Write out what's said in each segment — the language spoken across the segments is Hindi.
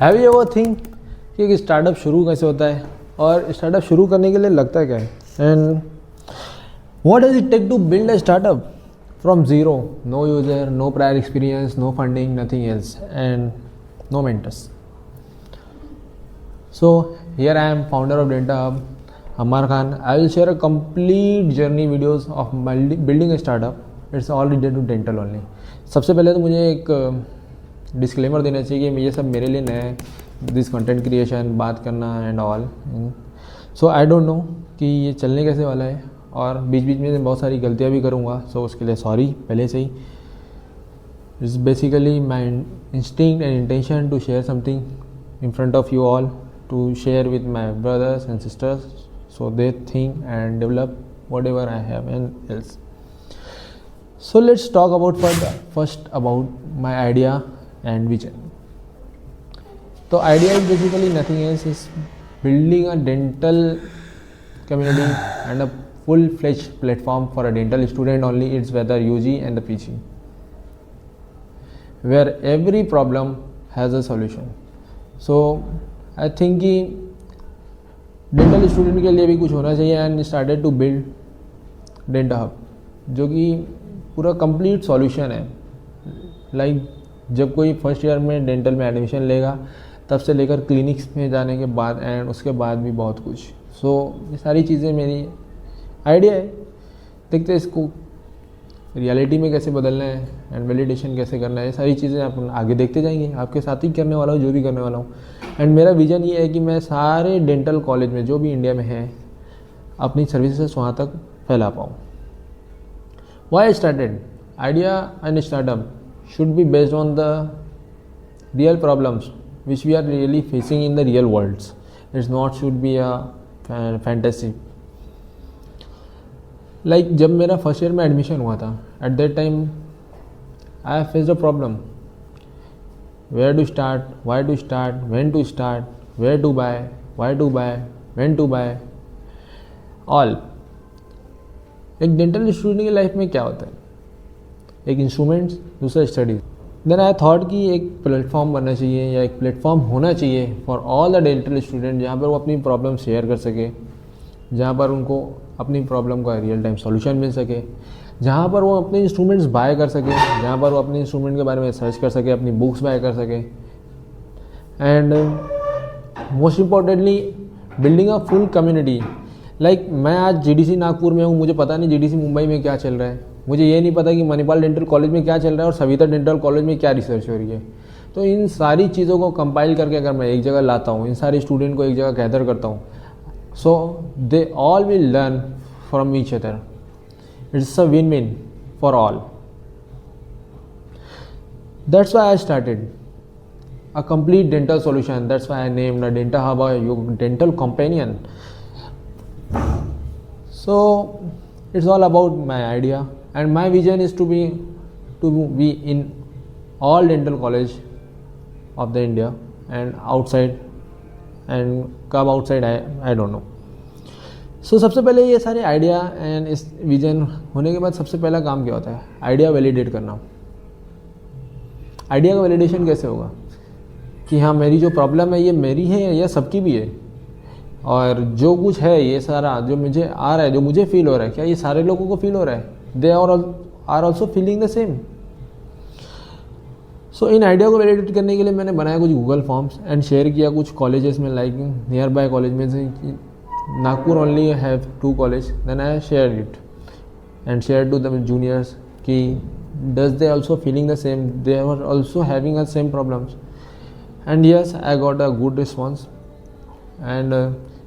हैव यू एवर थिंक कि एक स्टार्टअप शुरू कैसे होता है और स्टार्टअप शुरू करने के लिए लगता क्या है, and what does it take to build a startup from zero? No user, no prior experience, no funding, nothing else, and no mentors. So here I am, founder of Denta Hub, Ammar Khan. I will share a complete journey videos of building a startup. It's all related to dental only. सबसे पहले तो मुझे एक डिस्क्लेमर देना चाहिए कि ये सब मेरे लिए नया है, दिस कंटेंट क्रिएशन, बात करना and all. So I don't know कि ये चलने कैसे वाला है और बीच बीच में बहुत सारी गलतियाँ भी करूँगा. सो उसके लिए सॉरी पहले से ही. It's basically my instinct and intention to share something in front of you all, to share with my brothers and sisters so they think and develop whatever I have and else. So let's talk about first about my idea and vision. So idea is basically nothing else, is building a dental community and a full-fledged platform for a dental student only. It's whether UG and the PG, where every problem has a solution. So I think कि डेंटल स्टूडेंट के लिए भी कुछ होना चाहिए, and started to build Denta Hub, जो कि पूरा कंप्लीट सॉल्यूशन है. लाइक जब कोई फर्स्ट ईयर में डेंटल में एडमिशन लेगा तब से लेकर क्लिनिक्स में जाने के बाद एंड उसके बाद भी बहुत कुछ. सो ये सारी चीज़ें मेरी आइडिया है. देखते हैं इसको रियलिटी में कैसे बदलना है एंड वैलिडेशन कैसे करना है. ये सारी चीज़ें आप आगे देखते जाएंगे. आपके साथ ही करने वाला हूँ, जो भी करने वाला हूँ. एंड मेरा विजन ये है कि मैं सारे डेंटल कॉलेज में जो भी इंडिया में है अपनी सर्विसेज वहाँ तक फैला पाऊँ. Why I started idea and startup should be based on the real problems which we are really facing in the real worlds. It's not should be a fantasy. Like जब मेरा फर्स्ट ईयर में एडमिशन हुआ था, at that time I faced a problem. Where to start, why to start, when to start, where to buy, why to buy, when to buy, all. एक डेंटल स्टूडेंट की लाइफ में क्या होता है? एक इंस्ट्रूमेंट्स, दूसरा स्टडीज. देन आई थॉट कि एक प्लेटफॉर्म बनना चाहिए या एक प्लेटफॉर्म होना चाहिए for all the dental student, जहाँ पर वो अपनी प्रॉब्लम शेयर कर सके, जहाँ पर उनको अपनी प्रॉब्लम का रियल टाइम सॉल्यूशन मिल सके, जहाँ पर वो अपने इंस्ट्रूमेंट्स बाय कर सके, जहाँ पर वो अपने इंस्ट्रूमेंट के बारे में सर्च कर सके, अपनी बुक्स बाय कर सके, and most importantly building a full community. Like मैं आज GDC नागपुर में हूँ, मुझे पता नहीं GDC मुंबई में क्या चल रहा है, मुझे ये नहीं पता कि मणिपाल डेंटल कॉलेज में क्या चल रहा है और सविता डेंटल कॉलेज में क्या रिसर्च हो रही है. तो इन सारी चीज़ों को कंपाइल करके अगर मैं एक जगह लाता हूँ, इन सारे स्टूडेंट को एक जगह गैदर करता हूँ, so they all will learn from each other. It's a win-win for all. That's why I started a complete dental solution. That's why I named a Denta Hub your dental companion. So it's all about my idea, and my vision is to be in all dental college of the India and outside, and कब आउटसाइड आई डोंट नो. सो सबसे पहले ये सारे आइडिया एंड इस विजन होने के बाद सबसे पहला काम क्या होता है? आइडिया वैलिडेट करना. आइडिया का वैलिडेशन कैसे होगा कि हाँ मेरी जो प्रॉब्लम है ये मेरी है या सबकी भी है, और जो कुछ है ये सारा जो मुझे आ रहा है, जो मुझे फील हो रहा है, क्या ये सारे लोगों को फील हो रहा है? They are also feeling the same. So in idea को वैलिडेट करने के लिए मैंने बनाया कुछ गूगल फॉर्म्स एंड शेयर किया कुछ कॉलेजेस में, लाइक नियर बाय कॉलेज में से Nagpur only have 2 college. Then I share it and share to the juniors कि does they also feeling the same, they are also having a same problems. And yes I got a good response. And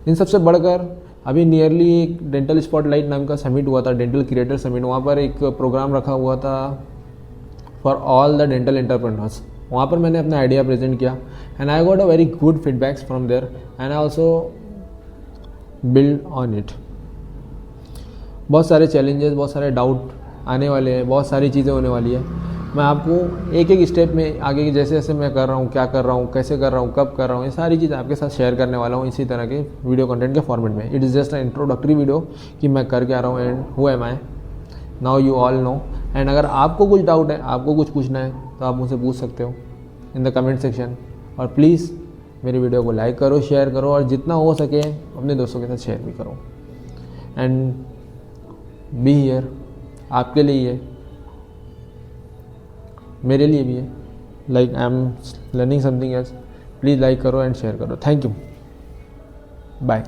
इन सबसे बढ़कर अभी नियरली एक डेंटल स्पॉटलाइट नाम का समिट हुआ था, डेंटल क्रिएटर समिट. वहाँ पर एक प्रोग्राम रखा हुआ था for all the dental entrepreneurs. वहाँ पर मैंने अपना आइडिया प्रेजेंट किया and I got a very good feedbacks from there, and I also build on it. बहुत सारे चैलेंजेस, बहुत सारे डाउट आने वाले हैं, बहुत सारी चीज़ें होने वाली है. मैं आपको एक एक स्टेप में आगे जैसे जैसे मैं कर रहा हूँ, क्या कर रहा हूँ, कैसे कर रहा हूँ, कब कर रहा हूँ, ये सारी चीज़ें आपके साथ शेयर करने वाला हूँ इसी तरह के वीडियो कंटेंट के फॉर्मेट में. It is just a introductory video कि मैं कर क्या रहा हूँ and who am I. Now you all know. And अगर आपको कुछ डाउट है, आपको कुछ पूछना है, तो आप मुझसे पूछ सकते हो इन द कमेंट सेक्शन. और प्लीज़ मेरी वीडियो को लाइक करो, शेयर करो और जितना हो सके अपने दोस्तों के साथ शेयर भी करो। एंड बी हियर, आपके लिए ही है, मेरे लिए भी है। Like I am learning something else. Please like करो एंड शेयर करो। Thank you, bye.